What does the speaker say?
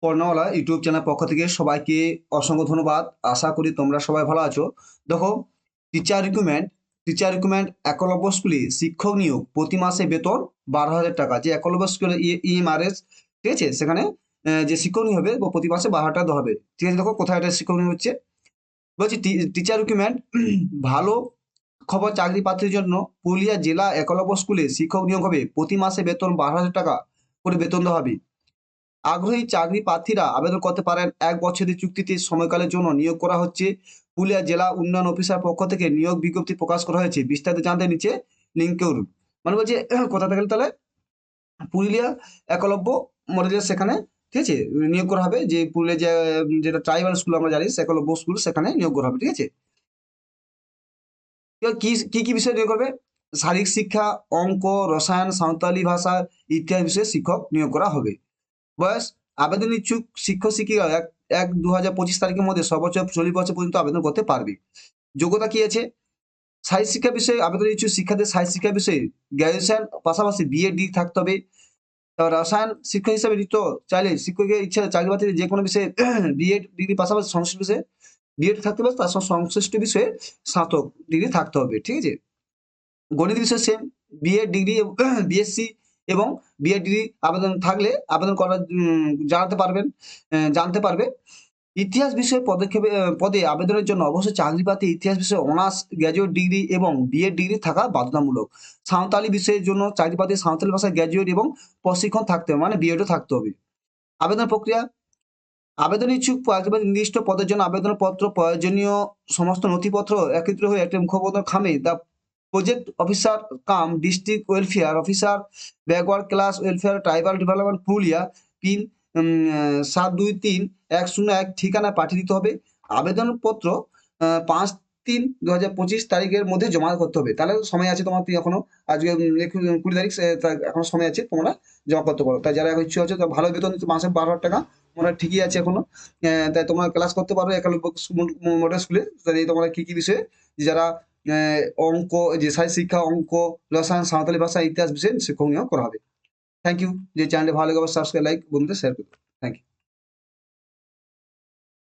পড়নাওয়ালা YouTube channel পক্ষ থেকে সবাইকে অসংখ্য ধন্যবাদ। আশা করি তোমরা সবাই ভালো আছো। দেখো, টিচার রিক্রুটমেন্ট একলব্য স্কুলে শিক্ষক নিয়োগ প্রতি মাসে বেতন ১২,০০০ টাকা। যে একলব্য স্কুলে ইএমআরএস, ঠিক আছে? সেখানে যে শিক্ষক নিয়োগ হবে প্রতি মাসে ১২,০০০ টাকা দেওয়া হবে। ঠিক আছে? দেখো কোথায় এটা শিক্ষক নিয়োগ হচ্ছে। বলছি টিচার রিক্রুটমেন্ট ভালো খবর চাকরি প্রার্থীর জন্য পুরুলিয়া জেলা একলব্য স্কুলে শিক্ষক নিয়োগ হবে। প্রতি মাসে বেতন ১২,০০০ টাকা করে বেতন দেওয়া হবে। আগ্রহী চাকরি প্রার্থীরা আবেদন করতে পারেন। ১ বছরের চুক্তিতে সময়কালের জন্য নিয়োগ করা হচ্ছে। পুরুলিয়া জেলা উন্নয়ন অফিসার পক্ষ থেকে নিয়োগ বিজ্ঞপ্তি প্রকাশ করা হয়েছে। বিস্তারিত জানতে নিচে লিঙ্কে উঠুন। মানে বলছে কোথাতে গেলে তাহলে পুরুলিয়া একলব্য মডেলের সেখানে, ঠিক আছে? নিয়োগ করা হবে। যে পুরুলিয়া যেটা ট্রাইবাল স্কুল আমরা জানি একলব্য স্কুল, সেখানে নিয়োগ করা হবে। ঠিক আছে? এবার কি বিষয় নিয়োগ করবে? শারীরিক শিক্ষা, অঙ্ক, রসায়ন, সাঁওতালি ভাষা ইত্যাদি বিষয়ে শিক্ষক নিয়োগ করা হবে। বয়স, আবেদন ইচ্ছুক শিক্ষক-শিক্ষিকা ১/২/২৫ তারিখের মধ্যে সর্বোচ্চ ৪০ বছর পর্যন্ত আবেদন করতে পারবে। যোগ্যতা কি আছে? শারীরিক শিক্ষা বিষয়ে আবেদন ইচ্ছুক শিক্ষার্থীদের শারীরিক শিক্ষা বিষয়ে গ্র্যাজুয়েশন পাশাপাশি বিএড ডিগ্রি থাকতে হবে। তারপর রসায়ন শিক্ষক হিসেবে নিযুক্ত চাইলে শিক্ষকের ইচ্ছা চাকরি প্রার্থীদের যেকোনো বিষয়ে বিএড ডিগ্রি পাশাপাশি সংশ্লিষ্ট বিষয়ে বিএড থাকতে হবে, তার সঙ্গে সংশ্লিষ্ট বিষয়ে স্নাতক ডিগ্রি থাকতে হবে। ঠিক আছে? গণিত বিষয় সেম, বিএড ডিগ্রি বিএসসি এবং বিএড ডিগ্রি আবেদন থাকলে আবেদন করার জানতে পারবে। ইতিহাস বিষয়ে পদে আবেদনের জন্য অবশ্যই চাকরি প্রার্থী ইতিহাস বিষয়ে অনার্স, গ্র্যাজুয়েট ডিগ্রি এবং বিএড ডিগ্রি থাকা বাধ্যতামূলক। সাঁওতালি বিষয়ের জন্য চাকরি প্রার্থী সাঁওতালি ভাষায় গ্র্যাজুয়েট এবং প্রশিক্ষণ থাকতে হবে, মানে বিএডও থাকতে হবে। আবেদন প্রক্রিয়া, আবেদন ইচ্ছুক চাকরি প্রার্থী নির্দিষ্ট পদের জন্য আবেদনপত্র, প্রয়োজনীয় সমস্ত নথিপত্র একত্রিত হয়ে একটি মুখপত্র খামে the project officer come district welfare officer, backward class welfare tribal development Purulia, pin ৭২৩-১০১ ঠিকানায় পাঠিয়ে দিতে হবে। আবেদনপত্র ৫/৩/২০২৫ তারিখের মধ্যে জমা করতে হবে। তাহলে সময় আছে তোমার, এখনো আজকে ২০ তারিখ, এখনো সময় আছে, তোমরা জমা করতে পারো। তাই যারা ইচ্ছুক আছে, তো ভালো বেতন দিচ্ছে মাসে ১২,০০০ টাকা, মনে হয় ঠিকই আছে এখনো। তাই তোমরা ক্লাস করতে পারো একলব্য মডেল স্কুলে। তাই তোমরা কি বিষয়ে যারা অঙ্ক, যে শারীরিক শিক্ষা, অঙ্ক, রসায়ন, সাঁওতালি ভাষা, ইতিহাস বিষয়ে শিক্ষক নিয়োগ করা হবে। Thank you. যে চ্যানেলটি ভালো লাগে অবশ্যই সাবস্ক্রাইব, লাইক, বন্ধুদের শেয়ার করবে। Thank you.